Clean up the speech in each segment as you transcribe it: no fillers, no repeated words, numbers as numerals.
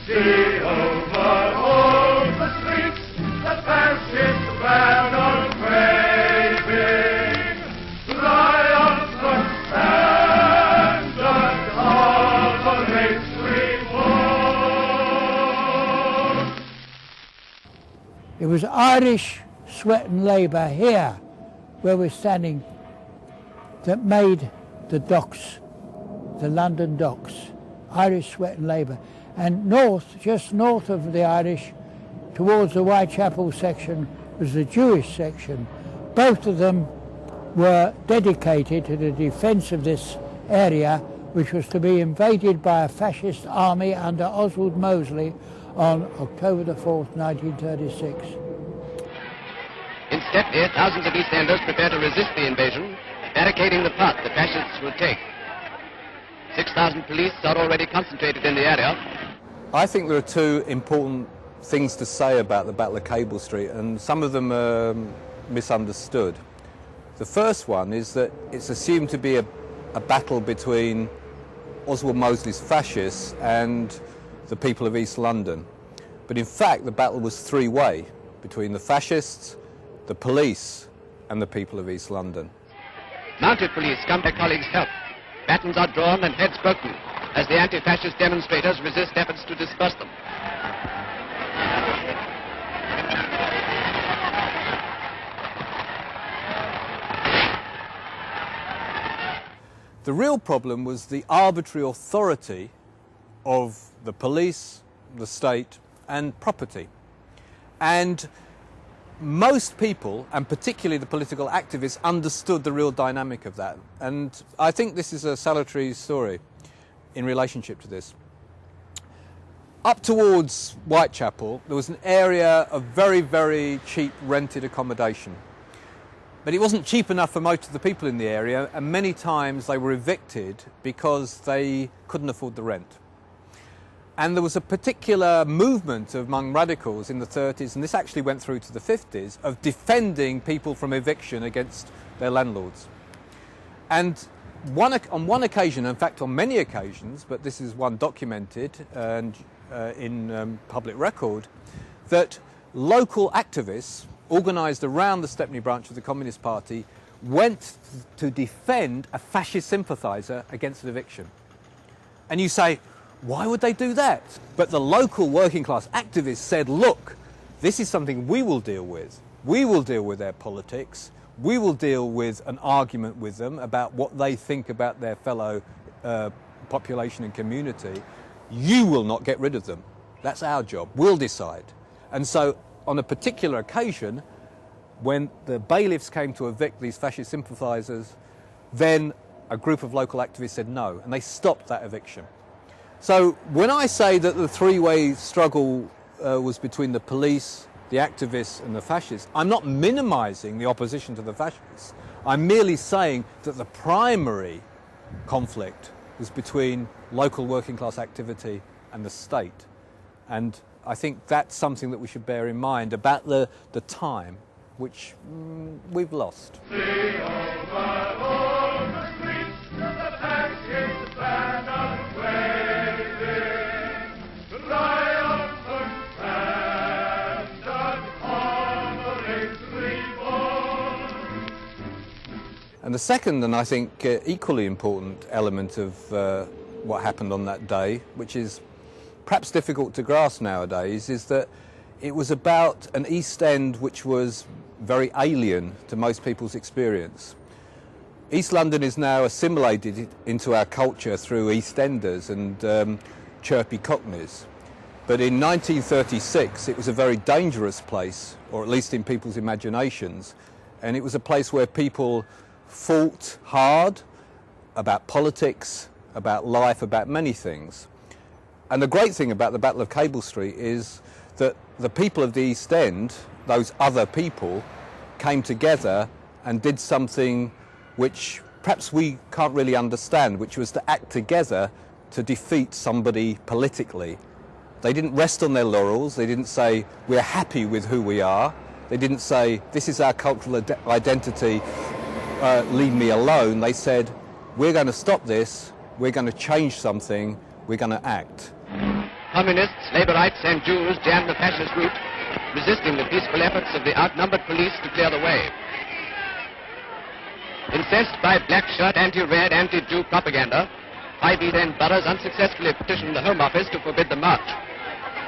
See overhaul the streets, the fascist banner waving, triumphant standard of a race reborn. It was Irish sweat and labour here, where we're standing, that made the docks, the London docks. Irish sweat and labour. And north, just north of the Irish, towards the Whitechapel section, was the Jewish section. Both of them were dedicated to the defence of this area, which was to be invaded by a fascist army under Oswald Mosley on October the 4th, 1936. In Stepney, thousands of Eastenders prepare to resist the invasion, barricading the path the fascists will take. 6,000 police are already concentrated in the area. I think there are two important things to say about the Battle of Cable Street, and some of them are misunderstood. The first one is that it's assumed to be a battle between Oswald Mosley's fascists and the people of East London. But in fact, the battle was three-way, between the fascists, the police and the people of East London. Mounted police come to their colleagues' help. Batons are drawn and heads broken as the anti-fascist demonstrators resist efforts to disperse them. The real problem was the arbitrary authority of the police, the state and property. And most people, and particularly the political activists, understood the real dynamic of that. And I think this is a salutary story in relationship to this. Up towards Whitechapel, there was an area of very, very cheap rented accommodation. But it wasn't cheap enough for most of the people in the area, and many times they were evicted because they couldn't afford the rent. And there was a particular movement among radicals in the 30s, and this actually went through to the 50s, of defending people from eviction against their landlords. And on one occasion, in fact on many occasions, but this is one documented and in public record, that local activists organised around the Stepney branch of the Communist Party went to defend a fascist sympathiser against an eviction. And you say, why would they do that? But the local working class activists said, look, this is something we will deal with. We will deal with their politics. We will deal with an argument with them about what they think about their fellow population and community. You will not get rid of them. That's our job. We'll decide. And so on a particular occasion, when the bailiffs came to evict these fascist sympathisers, then a group of local activists said no, and they stopped that eviction. So when I say that the three-way struggle was between the police, the activists and the fascists, I'm not minimising the opposition to the fascists. I'm merely saying that the primary conflict was between local working class activity and the state. And I think that's something that we should bear in mind about the time, which we've lost. And the second, and I think equally important element of what happened on that day, which is perhaps difficult to grasp nowadays, is that it was about an East End which was very alien to most people's experience. East London is now assimilated into our culture through EastEnders and chirpy cockneys. But in 1936 it was a very dangerous place, or at least in people's imaginations, and it was a place where people fought hard about politics, about life, about many things. And the great thing about the Battle of Cable Street is that the people of the East End, those other people, came together and did something which perhaps we can't really understand, which was to act together to defeat somebody politically. They didn't rest on their laurels. They didn't say, we're happy with who we are. They didn't say, this is our cultural identity, leave me alone. They said, we're going to stop this, we're going to change something, we're going to act. Communists, Labourites and Jews jammed the fascist route, resisting the peaceful efforts of the outnumbered police to clear the way. Incensed by Blackshirt, anti-red, anti-Jew propaganda, 5 East End boroughs unsuccessfully petitioned the Home Office to forbid the march.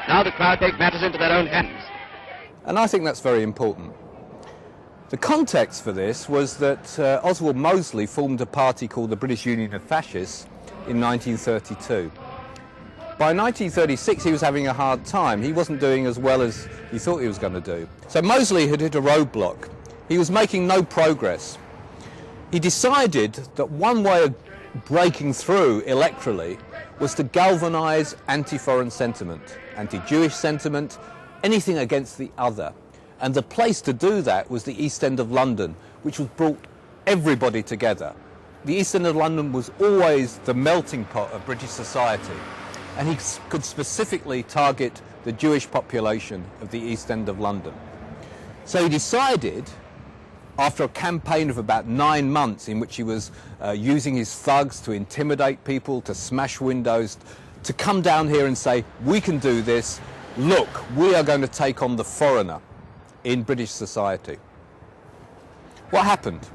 Now the crowd take matters into their own hands. And I think that's very important. The context for this was that Oswald Mosley formed a party called the British Union of Fascists in 1932. By 1936 he was having a hard time. He wasn't doing as well as he thought he was going to do. So Mosley had hit a roadblock. He was making no progress. He decided that one way of breaking through electorally was to galvanise anti-foreign sentiment, anti-Jewish sentiment, anything against the other. And the place to do that was the East End of London, which was brought everybody together. The East End of London was always the melting pot of British society, and he could specifically target the Jewish population of the East End of London. So he decided, after a campaign of about 9 months in which he was using his thugs to intimidate people, to smash windows, to come down here and say, we can do this, look, we are going to take on the foreigner in British society. What happened?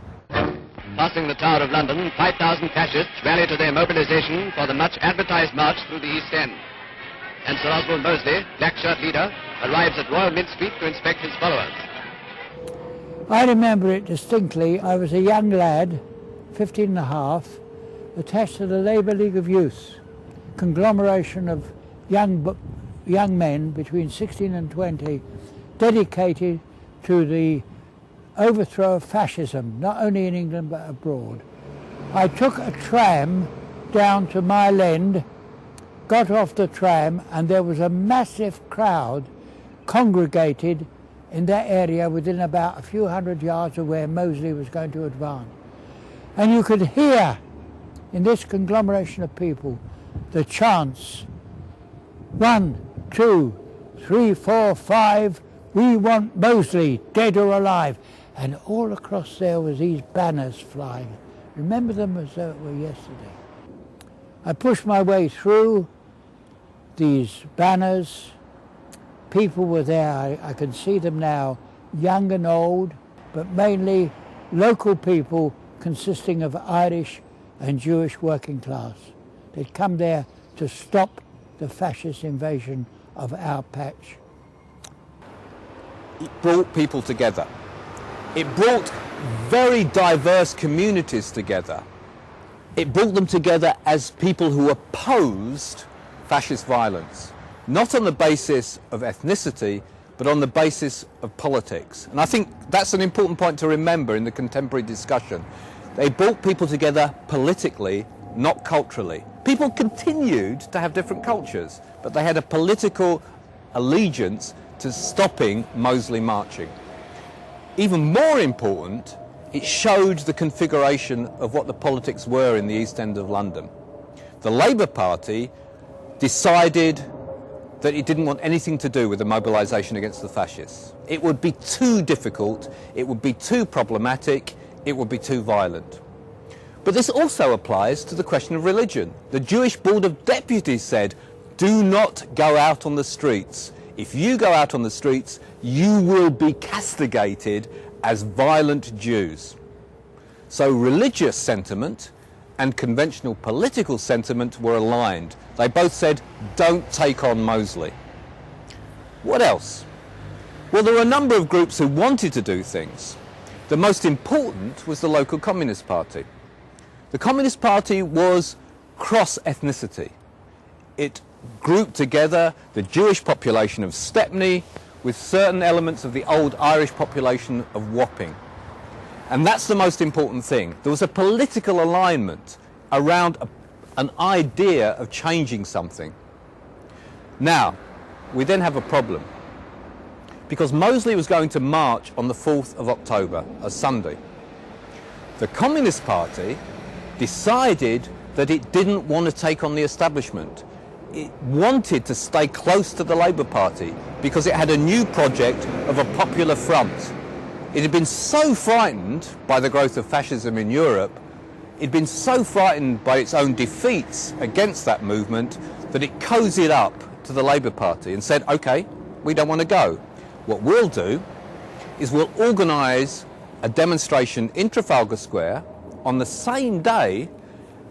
Passing the Tower of London, 5,000 fascists rally to their mobilisation for the much advertised march through the East End. And Sir Oswald Mosley, Blackshirt leader, arrives at Royal Mint Street to inspect his followers. I remember it distinctly. I was a young lad, 15 and a half, attached to the Labour League of Youth, conglomeration of young men between 16 and 20, dedicated to the overthrow of fascism, not only in England but abroad. I took a tram down to Mile End, got off the tram, and there was a massive crowd congregated in that area within about a few hundred yards of where Mosley was going to advance. And you could hear in this conglomeration of people the chants, 1, 2, 3, 4, 5, we want Mosley, dead or alive. And all across there was these banners flying. Remember them as though it were yesterday. I pushed my way through these banners. People were there, I can see them now, young and old, but mainly local people consisting of Irish and Jewish working class. They'd come there to stop the fascist invasion of our patch. It brought people together. It brought very diverse communities together. It brought them together as people who opposed fascist violence, not on the basis of ethnicity, but on the basis of politics. And I think that's an important point to remember in the contemporary discussion. They brought people together politically, not culturally. People continued to have different cultures, but they had a political allegiance to stopping Mosley marching. Even more important, it showed the configuration of what the politics were in the East End of London. The Labour Party decided that it didn't want anything to do with the mobilisation against the fascists. It would be too difficult, it would be too problematic, it would be too violent. But this also applies to the question of religion. The Jewish Board of Deputies said, do not go out on the streets. If you go out on the streets, you will be castigated as violent Jews. So religious sentiment and conventional political sentiment were aligned. They both said, don't take on Mosley. What else? Well, there were a number of groups who wanted to do things. The most important was the local Communist Party. The Communist Party was cross-ethnicity. It grouped together the Jewish population of Stepney with certain elements of the old Irish population of Wapping. And that's the most important thing. There was a political alignment around an idea of changing something. Now, we then have a problem, because Mosley was going to march on the 4th of October, a Sunday. The Communist Party decided that it didn't want to take on the establishment. It wanted to stay close to the Labour Party because it had a new project of a popular front. It had been so frightened by the growth of fascism in Europe, it had been so frightened by its own defeats against that movement, that it cozied up to the Labour Party and said, OK, we don't want to go. What we'll do is we'll organise a demonstration in Trafalgar Square on the same day,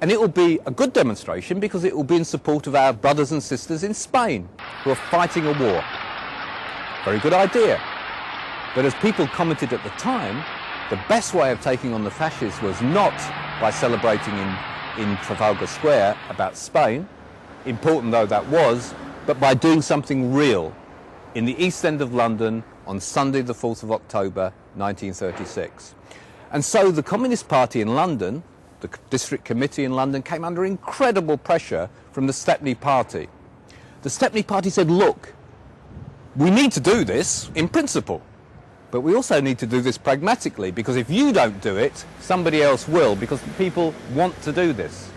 and it will be a good demonstration because it will be in support of our brothers and sisters in Spain who are fighting a war. Very good idea. But as people commented at the time, the best way of taking on the fascists was not by celebrating in Trafalgar Square about Spain, important though that was, but by doing something real in the East End of London on Sunday the 4th of October 1936. And so the Communist Party in London, the District Committee in London, came under incredible pressure from the Stepney Party. The Stepney Party said, look, we need to do this in principle, but we also need to do this pragmatically, because if you don't do it, somebody else will, because people want to do this.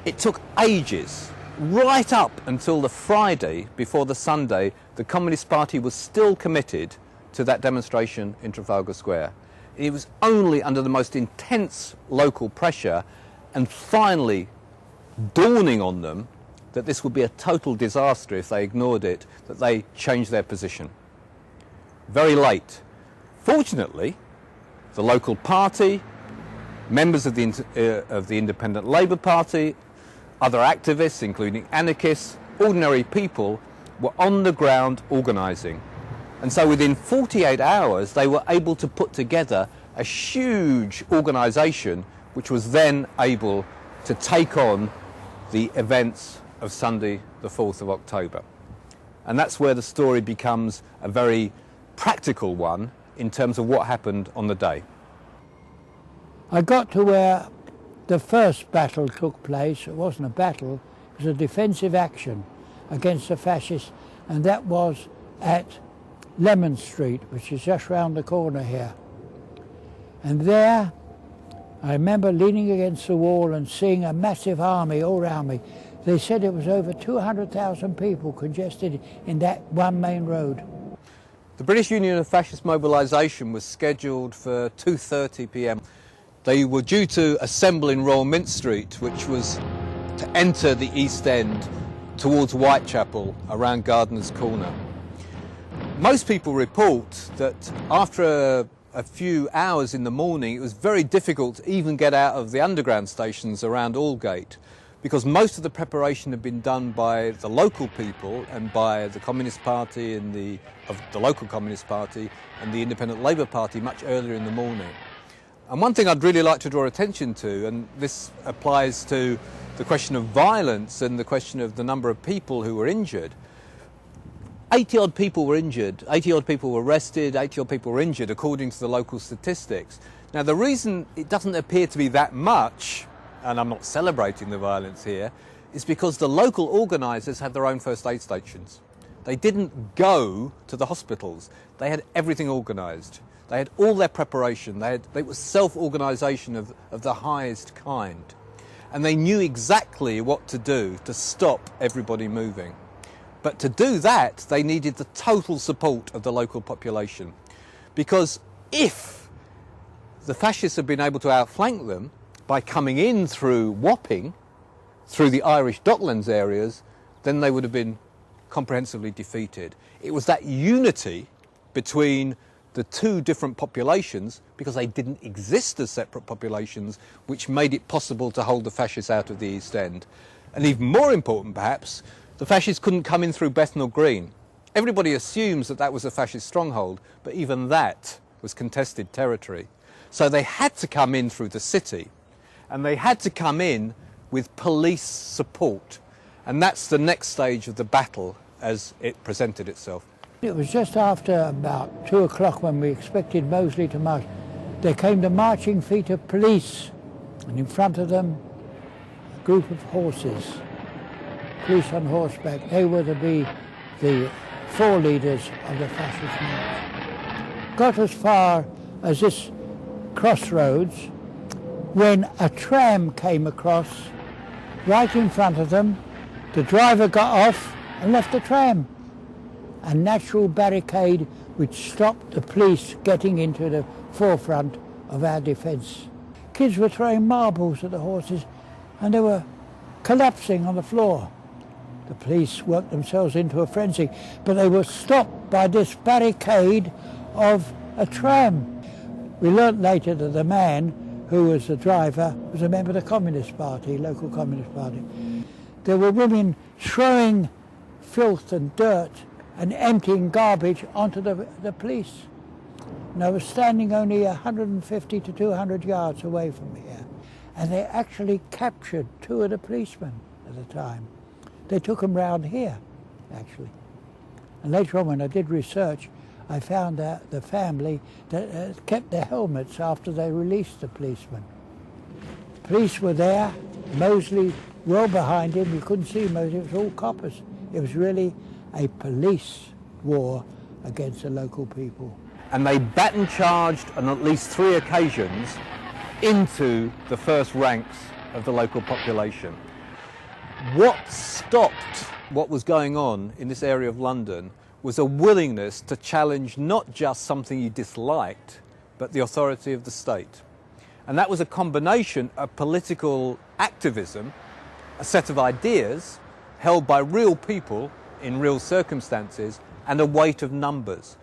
It took ages. Right up until the Friday before the Sunday, the Communist Party was still committed to that demonstration in Trafalgar Square. It was only under the most intense local pressure and finally dawning on them that this would be a total disaster if they ignored it, that they changed their position. Very late. Fortunately, the local party, members of the Independent Labour Party, other activists, including anarchists, ordinary people, were on the ground organising. And so within 48 hours, they were able to put together a huge organisation which was then able to take on the events of Sunday, the 4th of October. And that's where the story becomes a very practical one in terms of what happened on the day. I got to where the first battle took place. It wasn't a battle, it was a defensive action against the fascists, and that was at Lemon Street, which is just round the corner here. And there, I remember leaning against the wall and seeing a massive army all around me. They said it was over 200,000 people congested in that one main road. The British Union of Fascist Mobilisation was scheduled for 2:30 p.m. They were due to assemble in Royal Mint Street, which was to enter the East End towards Whitechapel around Gardener's Corner. Most people report that after a few hours in the morning, it was very difficult to even get out of the underground stations around Aldgate, because most of the preparation had been done by the local people and by the Communist Party and the local Communist Party and the Independent Labour Party much earlier in the morning. And one thing I'd really like to draw attention to, and this applies to the question of violence and the question of the number of people who were injured, 80-odd people were injured, 80-odd people were arrested, 80-odd people were injured according to the local statistics. Now the reason it doesn't appear to be that much, and I'm not celebrating the violence here, is because the local organisers had their own first aid stations. They didn't go to the hospitals. They had everything organised. They had all their preparation. It was self-organisation of the highest kind. And they knew exactly what to do to stop everybody moving. But to do that, they needed the total support of the local population. Because if the fascists had been able to outflank them by coming in through Wapping, through the Irish Docklands areas, then they would have been comprehensively defeated. It was that unity between the two different populations, because they didn't exist as separate populations, which made it possible to hold the fascists out of the East End. And even more important perhaps, the fascists couldn't come in through Bethnal Green. Everybody assumes that that was a fascist stronghold, but even that was contested territory. So they had to come in through the city, and they had to come in with police support. And that's the next stage of the battle as it presented itself. It was just after about 2 o'clock when we expected Mosley to march. There came the marching feet of police, and in front of them a group of horses, police on horseback. They were to be the four leaders of the fascist march. Got as far as this crossroads when a tram came across right in front of them. The driver got off and left the tram. A natural barricade which stopped the police getting into the forefront of our defence. Kids were throwing marbles at the horses and they were collapsing on the floor. The police worked themselves into a frenzy, but they were stopped by this barricade of a tram. We learnt later that the man who was the driver was a member of the Communist Party, local Communist Party. There were women throwing filth and dirt and emptying garbage onto the police. And I was standing only 150 to 200 yards away from here. And they actually captured 2 of the policemen at the time. They took them round here, actually. And later on, when I did research, I found out the family that kept their helmets after they released the policemen. Police were there, Mosley well behind him. You couldn't see Mosley, it was all coppers. It was really a police war against the local people. And they baton charged on at least 3 occasions into the first ranks of the local population. What stopped what was going on in this area of London was a willingness to challenge not just something you disliked, but the authority of the state. And that was a combination of political activism, a set of ideas held by real people in real circumstances, and a weight of numbers,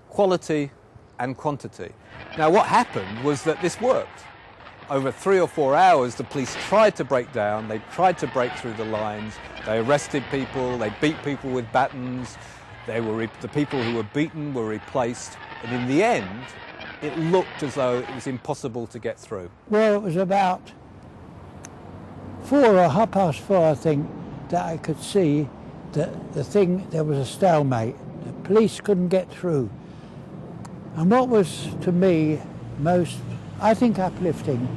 quality and quantity. Now what happened was that this worked. Over 3 or 4 hours, the police tried to break down, they tried to break through the lines, they arrested people, they beat people with batons, the people who were beaten were replaced, and in the end, it looked as though it was impossible to get through. Well, it was about 4 or 4:30, I think, that I could see that there was a stalemate. The police couldn't get through. And what was, to me, most, I think, uplifting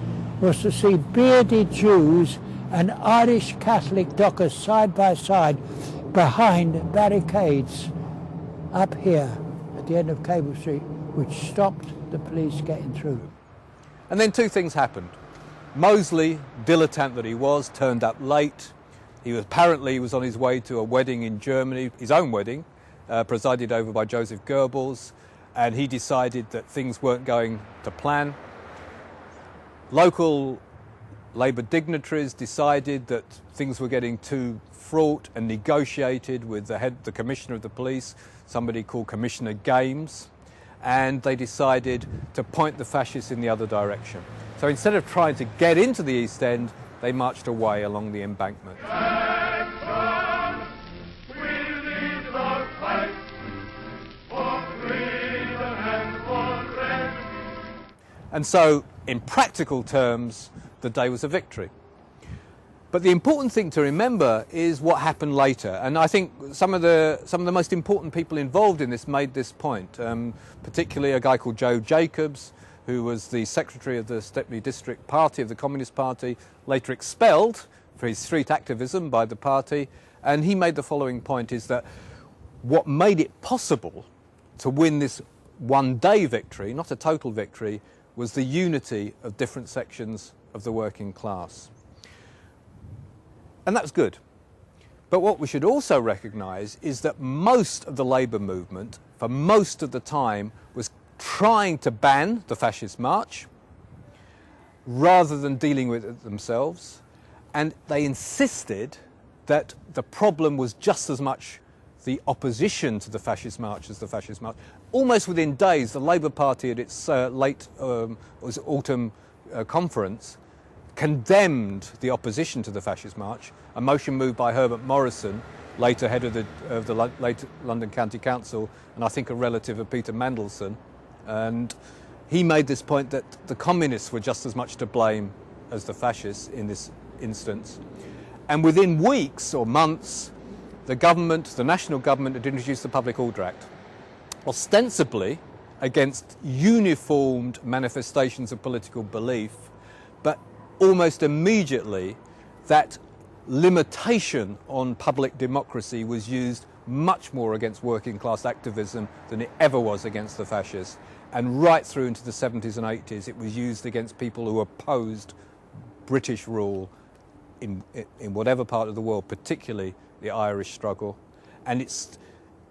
was to see bearded Jews and Irish Catholic dockers side by side behind barricades up here at the end of Cable Street, which stopped the police getting through. And then 2 things happened. Mosley, dilettante that he was, turned up late. He was on his way to a wedding in Germany, his own wedding, presided over by Joseph Goebbels, and he decided that things weren't going to plan. Local Labour dignitaries decided that things were getting too fraught and negotiated with the commissioner of the police, somebody called Commissioner Games, and they decided to point the fascists in the other direction. So instead of trying to get into the East End, they marched away along the embankment. And so, in practical terms, the day was a victory. But the important thing to remember is what happened later. And I think some of the most important people involved in this made this point, particularly a guy called Joe Jacobs, who was the secretary of the Stepney District Party of the Communist Party, later expelled for his street activism by the party. And he made the following point, is that what made it possible to win this one-day victory, not a total victory, was the unity of different sections of the working class. And that was good. But what we should also recognise is that most of the labour movement, for most of the time, was trying to ban the fascist march rather than dealing with it themselves. And they insisted that the problem was just as much the opposition to the fascist march as the fascist march. Almost within days, the Labour Party at its autumn conference condemned the opposition to the fascist march, a motion moved by Herbert Morrison, later head of the late London County Council, and I think a relative of Peter Mandelson. And he made this point that the communists were just as much to blame as the fascists in this instance. And within weeks or months, the national government had introduced the Public Order Act, ostensibly against uniformed manifestations of political belief, but almost immediately that limitation on public democracy was used much more against working class activism than it ever was against the fascists. And right through into the 70s and 80s, it was used against people who opposed British rule in whatever part of the world, particularly the Irish struggle. And it's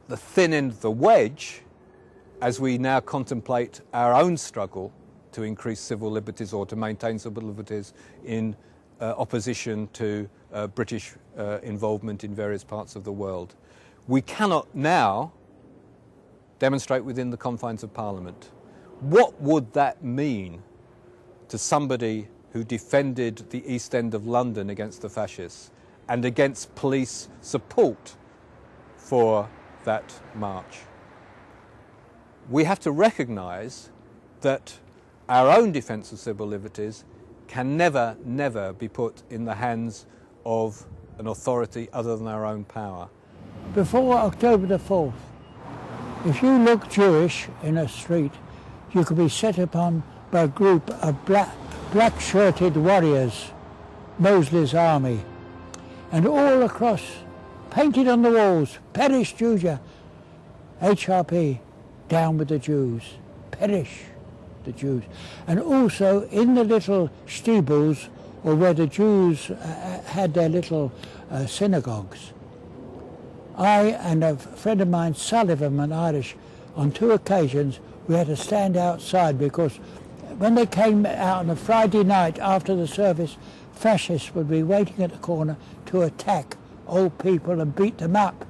the thin end of the wedge as we now contemplate our own struggle to increase civil liberties or to maintain civil liberties in opposition to British involvement in various parts of the world. We cannot now demonstrate within the confines of Parliament. What would that mean to somebody who defended the East End of London against the fascists and against police support for that march? We have to recognise that our own defence of civil liberties can never, never be put in the hands of an authority other than our own power. Before October the 4th, if you look Jewish in a street, you could be set upon by a group of black-shirted warriors, Mosley's army, and all across, painted on the walls, perish Judea, HRP, down with the Jews, perish the Jews. And also in the little steebles, or where the Jews had their little synagogues, I and a friend of mine, Sullivan, an Irish, on 2 occasions we had to stand outside because when they came out on a Friday night after the service, fascists would be waiting at the corner to attack old people and beat them up.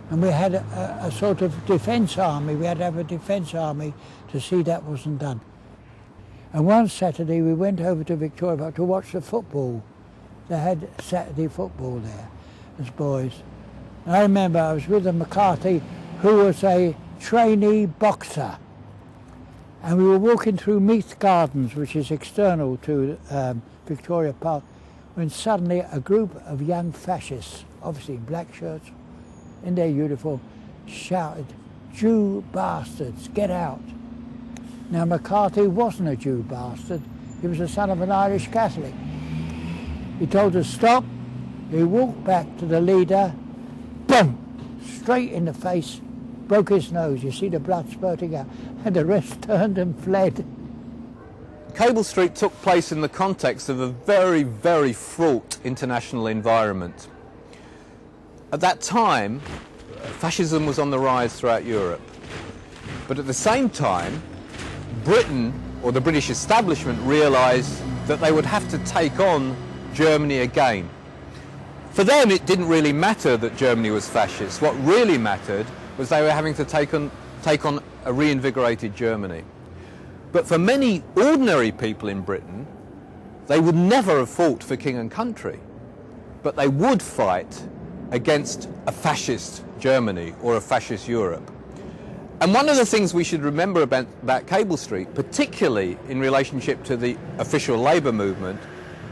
And we had a sort of defence army. We had to have a defence army to see that wasn't done. And one Saturday we went over to Victoria Park to watch the football. They had Saturday football there as boys. And I remember I was with a McCarthy who was a trainee boxer. And we were walking through Meath Gardens, which is external to Victoria Park, when suddenly a group of young fascists, obviously in black shirts, in their uniform, shouted, "Jew bastards, get out." Now McCarthy wasn't a Jew bastard, he was the son of an Irish Catholic. He told us stop, he walked back to the leader, boom, straight in the face, broke his nose, you see the blood spurting out, and the rest turned and fled. Cable Street took place in the context of a very, very fraught international environment. At that time, fascism was on the rise throughout Europe. But at the same time, Britain, or the British establishment, realised that they would have to take on Germany again. For them, it didn't really matter that Germany was fascist. What really mattered was they were having to take on a reinvigorated Germany. But for many ordinary people in Britain, they would never have fought for king and country, but they would fight against a fascist Germany or a fascist Europe. And one of the things we should remember about Cable Street, particularly in relationship to the official Labour movement,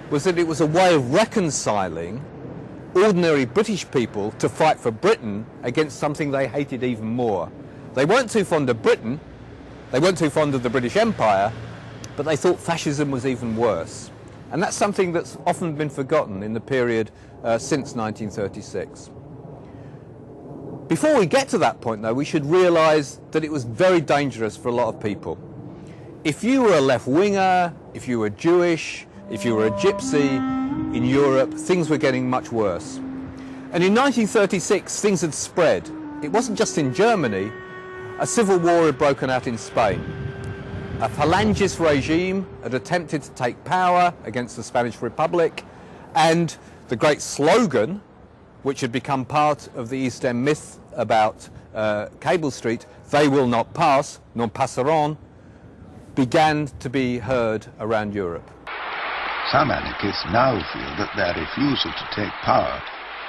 was that it was a way of reconciling ordinary British people to fight for Britain against something they hated even more. They weren't too fond of Britain, they weren't too fond of the British Empire, but they thought fascism was even worse. And that's something that's often been forgotten in the period since 1936. Before we get to that point, though, we should realise that it was very dangerous for a lot of people. If you were a left-winger, if you were Jewish, if you were a gypsy in Europe, things were getting much worse. And in 1936, things had spread. It wasn't just in Germany. A civil war had broken out in Spain. A phalangist regime had attempted to take power against the Spanish Republic, and the great slogan, which had become part of the East End myth about Cable Street, "They will not pass, non passeront," began to be heard around Europe. Some anarchists now feel that their refusal to take power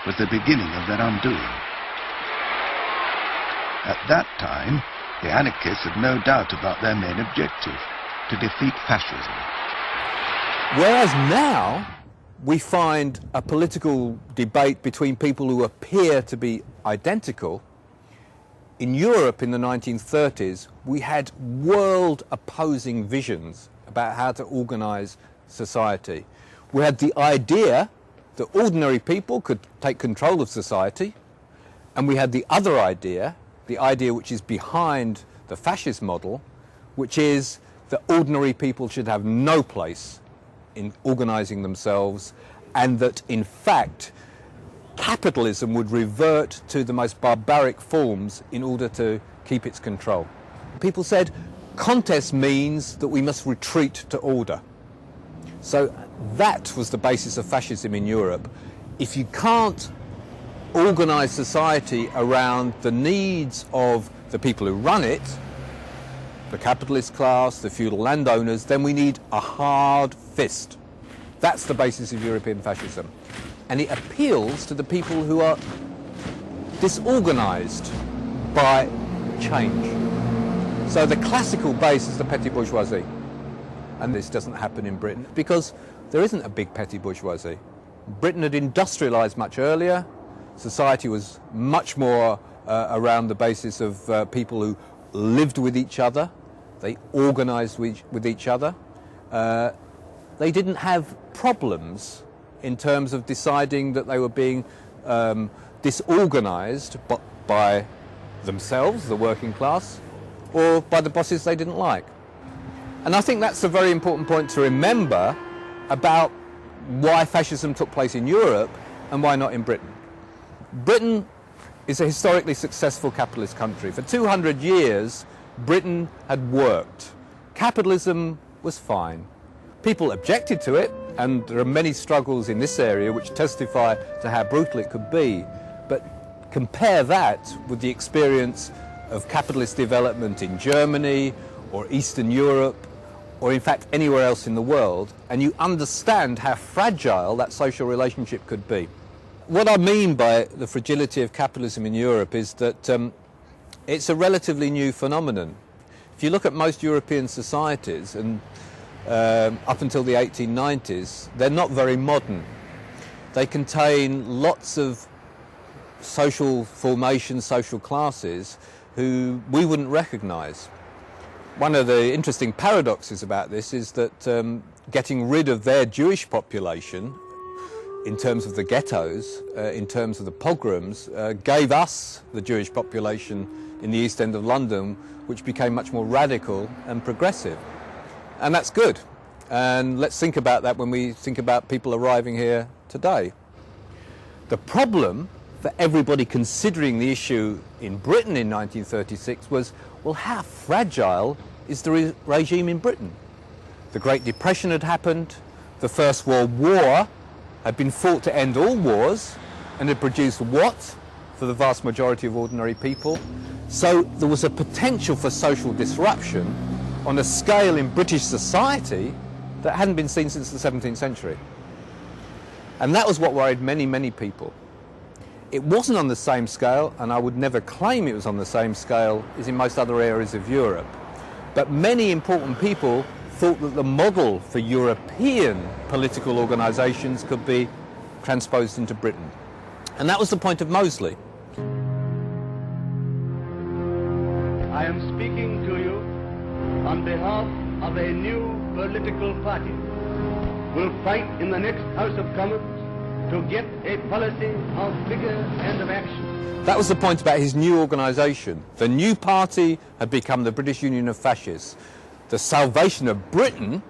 was the beginning of their undoing. At that time, the anarchists had no doubt about their main objective, to defeat fascism. Whereas now, we find a political debate between people who appear to be identical. In Europe in the 1930s, we had world-opposing visions about how to organise society. We had the idea that ordinary people could take control of society, and we had the other idea, the idea which is behind the fascist model, which is that ordinary people should have no place in organising themselves, and that in fact capitalism would revert to the most barbaric forms in order to keep its control. People said contest means that we must retreat to order. So That was the basis of fascism in Europe. If you can't organise society around the needs of the people who run it, the capitalist class, the feudal landowners, then we need a hard fist. That's the basis of European fascism. And it appeals to the people who are disorganised by change. So the classical base is the petty bourgeoisie. And this doesn't happen in Britain because there isn't a big petty bourgeoisie. Britain had industrialised much earlier. Society was much more around the basis of people who lived with each other. They organised with each other. They didn't have problems in terms of deciding that they were being disorganised by themselves, the working class, or by the bosses they didn't like. And I think that's a very important point to remember about why fascism took place in Europe and why not in Britain. Britain is a historically successful capitalist country. For 200 years, Britain had worked. Capitalism was fine. People objected to it, and there are many struggles in this area which testify to how brutal it could be. But compare that with the experience of capitalist development in Germany or Eastern Europe, or in fact anywhere else in the world, and you understand how fragile that social relationship could be. What I mean by the fragility of capitalism in Europe is that it's a relatively new phenomenon. If you look at most European societies, and up until the 1890s, they're not very modern. They contain lots of social formations, social classes, who we wouldn't recognise. One of the interesting paradoxes about this is that getting rid of their Jewish population, in terms of the ghettos, in terms of the pogroms, gave us the Jewish population in the East End of London, which became much more radical and progressive. And that's good. And let's think about that when we think about people arriving here today. The problem for everybody considering the issue in Britain in 1936 was, well, how fragile is the regime in Britain? The Great Depression had happened, the First World War had been fought to end all wars, and had produced what for the vast majority of ordinary people? So there was a potential for social disruption on a scale in British society that hadn't been seen since the 17th century. And that was what worried many, many people. It wasn't on the same scale, and I would never claim it was on the same scale as in most other areas of Europe. But many important people thought that the model for European political organisations could be transposed into Britain. And that was the point of Mosley. I am speaking to you on behalf of a new political party. We'll fight in the next House of Commons to get a policy of vigour and of action. That was the point about his new organisation. The new party had become the British Union of Fascists. The salvation of Britain,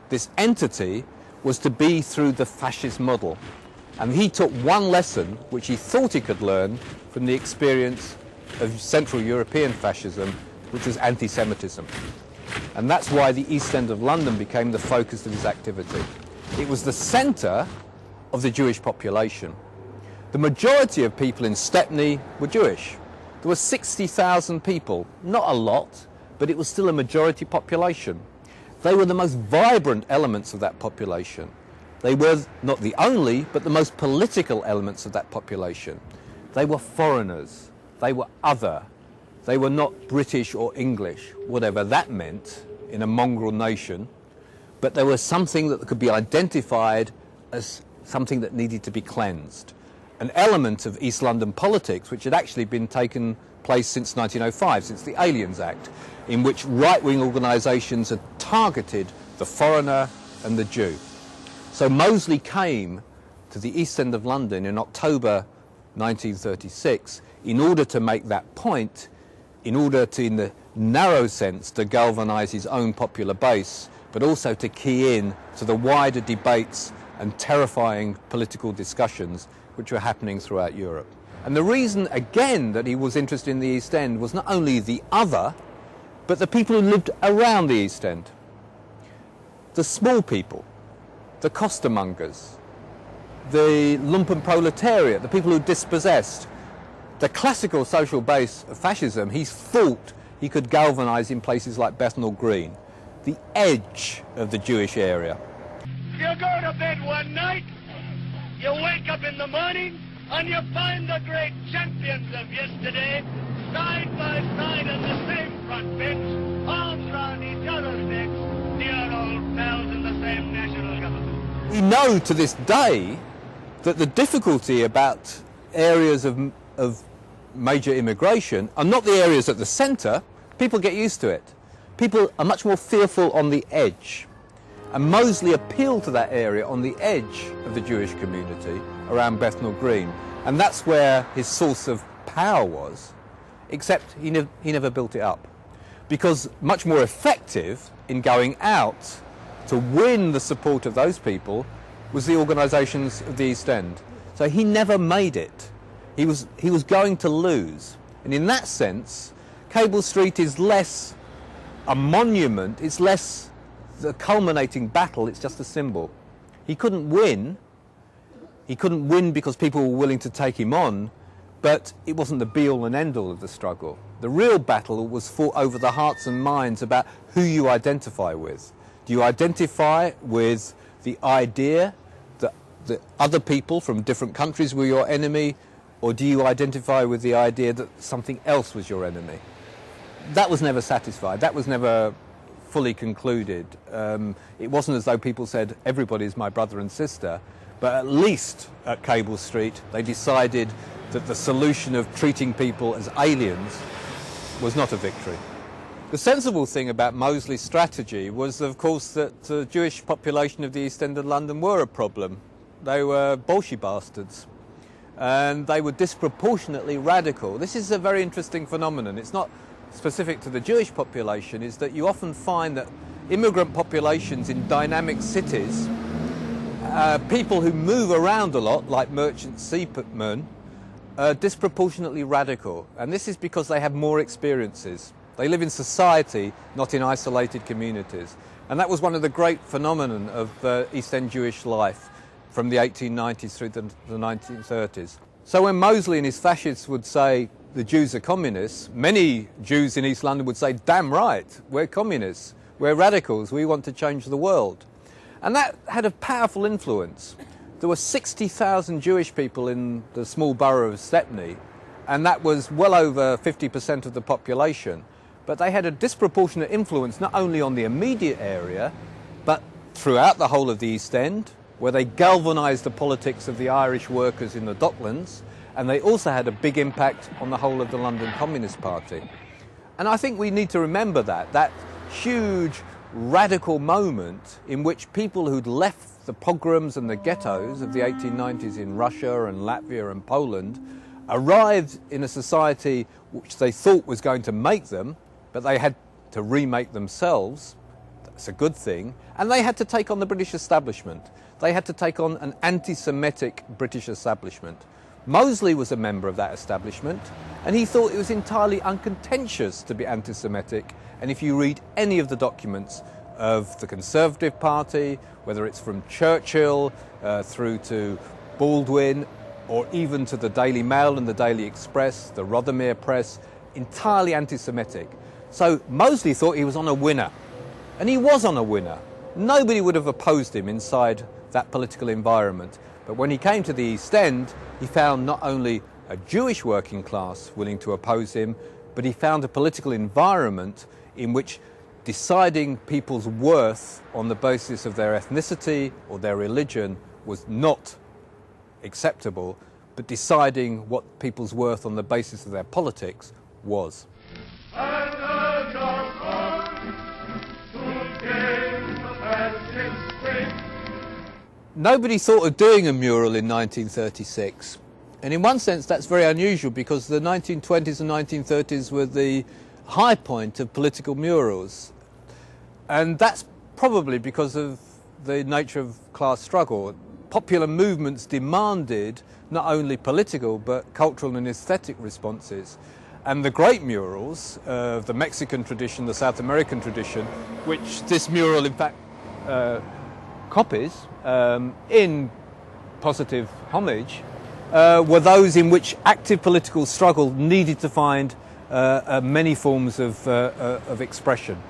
this entity, was to be through the fascist model. And he took one lesson which he thought he could learn from the experience of Central European fascism, which was anti-Semitism. And that's why the East End of London became the focus of his activity. It was the centre of the Jewish population. The majority of people in Stepney were Jewish. There were 60,000 people, not a lot, but it was still a majority population. They were the most vibrant elements of that population. They were not the only, but the most political elements of that population. They were foreigners. They were other. They were not British or English, whatever that meant in a mongrel nation, but they were something that could be identified as something that needed to be cleansed. An element of East London politics which had actually been taken place since 1905, since the Aliens Act, in which right-wing organisations had targeted the foreigner and the Jew. So Mosley came to the East End of London in October 1936 in order to make that point, in order to, in the narrow sense, to galvanise his own popular base, but also to key in to the wider debates and terrifying political discussions which were happening throughout Europe. And the reason, again, that he was interested in the East End was not only the other, but the people who lived around the East End. The small people, the costermongers, the lumpenproletariat, the people who dispossessed. The classical social base of fascism, he thought he could galvanise in places like Bethnal Green, the edge of the Jewish area. You go to bed one night, you wake up in the morning, and you find the great champions of yesterday side by side on the same front bench, arms round each other's necks, dear old pals in the same national government. We know to this day that the difficulty about areas of major immigration are not the areas at the centre. People get used to it. People are much more fearful on the edge. And Mosley appealed to that area on the edge of the Jewish community around Bethnal Green. And that's where his source of power was, except he never built it up. Because much more effective in going out to win the support of those people was the organisations of the East End. So he never made it. He was going to lose. And in that sense, Cable Street is less a monument, it's less the culminating battle, it's just a symbol. He couldn't win. He couldn't win because people were willing to take him on, but it wasn't the be-all and end-all of the struggle. The real battle was fought over the hearts and minds about who you identify with. Do you identify with the idea that other people from different countries were your enemy, or do you identify with the idea that something else was your enemy? That was never satisfied. That was never fully concluded. It wasn't as though people said, everybody's my brother and sister, but at least at Cable Street, they decided that the solution of treating people as aliens was not a victory. The sensible thing about Mosley's strategy was, of course, that the Jewish population of the East End of London were a problem. They were Bolshevik bastards, and they were disproportionately radical. This is a very interesting phenomenon. It's not specific to the Jewish population, is that you often find that immigrant populations in dynamic cities, people who move around a lot, like merchant seamen, are disproportionately radical. And this is because they have more experiences. They live in society, not in isolated communities. And that was one of the great phenomena of East End Jewish life from the 1890s through the 1930s. So when Mosley and his fascists would say the Jews are communists, many Jews in East London would say, damn right, we're communists, we're radicals, we want to change the world. And that had a powerful influence. There were 60,000 Jewish people in the small borough of Stepney, and that was well over 50% of the population. But they had a disproportionate influence not only on the immediate area, but throughout the whole of the East End, where they galvanised the politics of the Irish workers in the Docklands, and they also had a big impact on the whole of the London Communist Party. And I think we need to remember that huge radical moment in which people who'd left the pogroms and the ghettos of the 1890s in Russia and Latvia and Poland arrived in a society which they thought was going to make them, but they had to remake themselves. That's a good thing. And they had to take on the British establishment. They had to take on an anti-Semitic British establishment. Mosley was a member of that establishment, and he thought it was entirely uncontentious to be anti-Semitic. And if you read any of the documents of the Conservative Party, whether it's from Churchill through to Baldwin, or even to the Daily Mail and the Daily Express, the Rothermere Press, entirely anti-Semitic. So Mosley thought he was on a winner, and he was on a winner. Nobody would have opposed him inside that political environment. But when he came to the East End, he found not only a Jewish working class willing to oppose him, but he found a political environment in which deciding people's worth on the basis of their ethnicity or their religion was not acceptable, but deciding what people's worth on the basis of their politics was. Nobody thought of doing a mural in 1936, and in one sense that's very unusual because the 1920s and 1930s were the high point of political murals, and that's probably because of the nature of class struggle. Popular movements demanded not only political but cultural and aesthetic responses, and the great murals of the Mexican tradition, the South American tradition, which this mural in fact copies in positive homage were those in which active political struggle needed to find many forms of expression,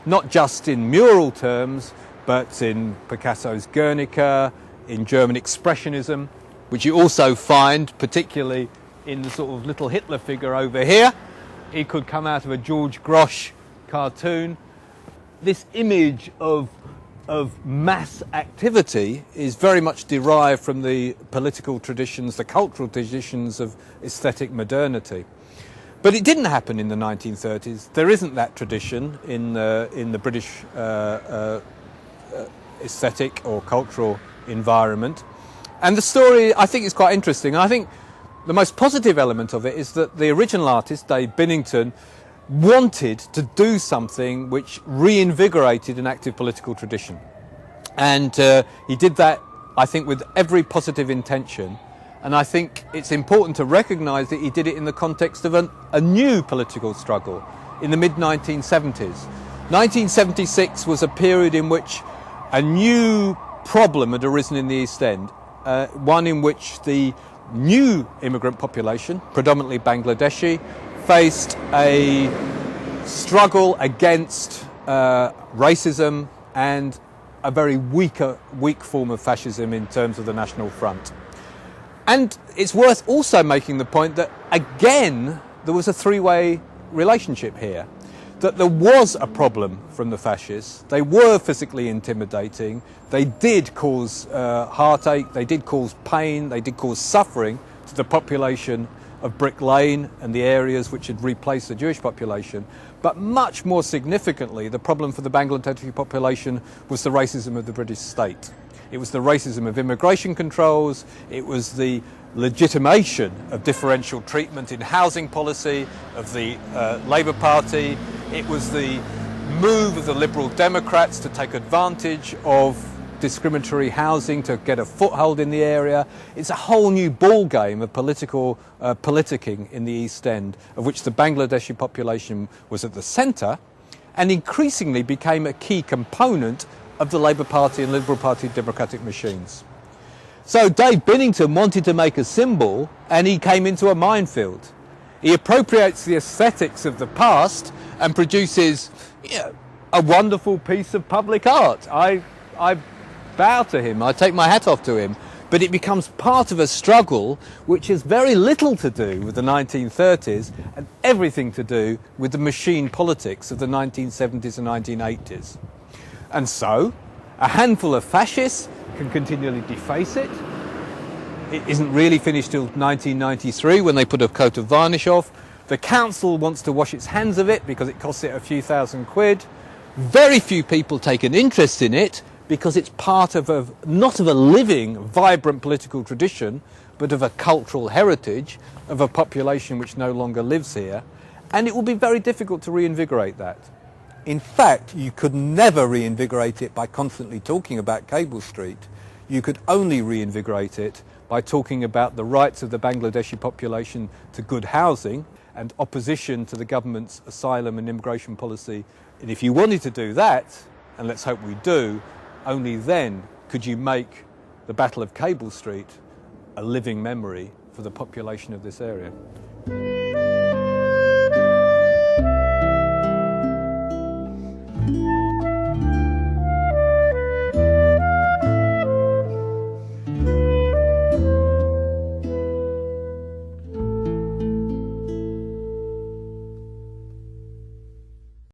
not just in mural terms, but in Picasso's Guernica, in German Expressionism, which you also find particularly in the sort of little Hitler figure over here. He could come out of a George Grosz cartoon. This image of mass activity is very much derived from the political traditions, the cultural traditions of aesthetic modernity. But it didn't happen in the 1930s. There isn't that tradition in the British aesthetic or cultural environment. And the story, I think, is quite interesting. I think the most positive element of it is that the original artist, Dave Binnington, wanted to do something which reinvigorated an active political tradition. And he did that, I think, with every positive intention. And I think it's important to recognise that he did it in the context of a new political struggle in the mid-1970s. 1976 was a period in which a new problem had arisen in the East End, one in which the new immigrant population, predominantly Bangladeshi, faced a struggle against racism and a very weak form of fascism in terms of the National Front. And it's worth also making the point that, again, there was a three-way relationship here. That there was a problem from the fascists. They were physically intimidating. They did cause heartache. They did cause pain. They did cause suffering to the population of Brick Lane and the areas which had replaced the Jewish population. But much more significantly, the problem for the Bangladeshi population was the racism of the British state. It was the racism of immigration controls. It was the legitimation of differential treatment in housing policy of the Labour Party. It was the move of the Liberal Democrats to take advantage of discriminatory housing to get a foothold in the area. It's a whole new ball game of political politicking in the East End, of which the Bangladeshi population was at the centre and increasingly became a key component of the Labour Party and Liberal Party democratic machines. So Dave Binnington wanted to make a symbol, and he came into a minefield. He appropriates the aesthetics of the past and produces, a wonderful piece of public art. I bow to him, I take my hat off to him, but it becomes part of a struggle which has very little to do with the 1930s and everything to do with the machine politics of the 1970s and 1980s. And so, a handful of fascists can continually deface it. It isn't really finished till 1993 when they put a coat of varnish off. The council wants to wash its hands of it because it costs it a few £1,000. Very few people take an interest in it because it's part of not of a living, vibrant political tradition, but of a cultural heritage of a population which no longer lives here. And it will be very difficult to reinvigorate that. In fact, you could never reinvigorate it by constantly talking about Cable Street. You could only reinvigorate it by talking about the rights of the Bangladeshi population to good housing and opposition to the government's asylum and immigration policy. And if you wanted to do that, and let's hope we do, only then could you make the Battle of Cable Street a living memory for the population of this area.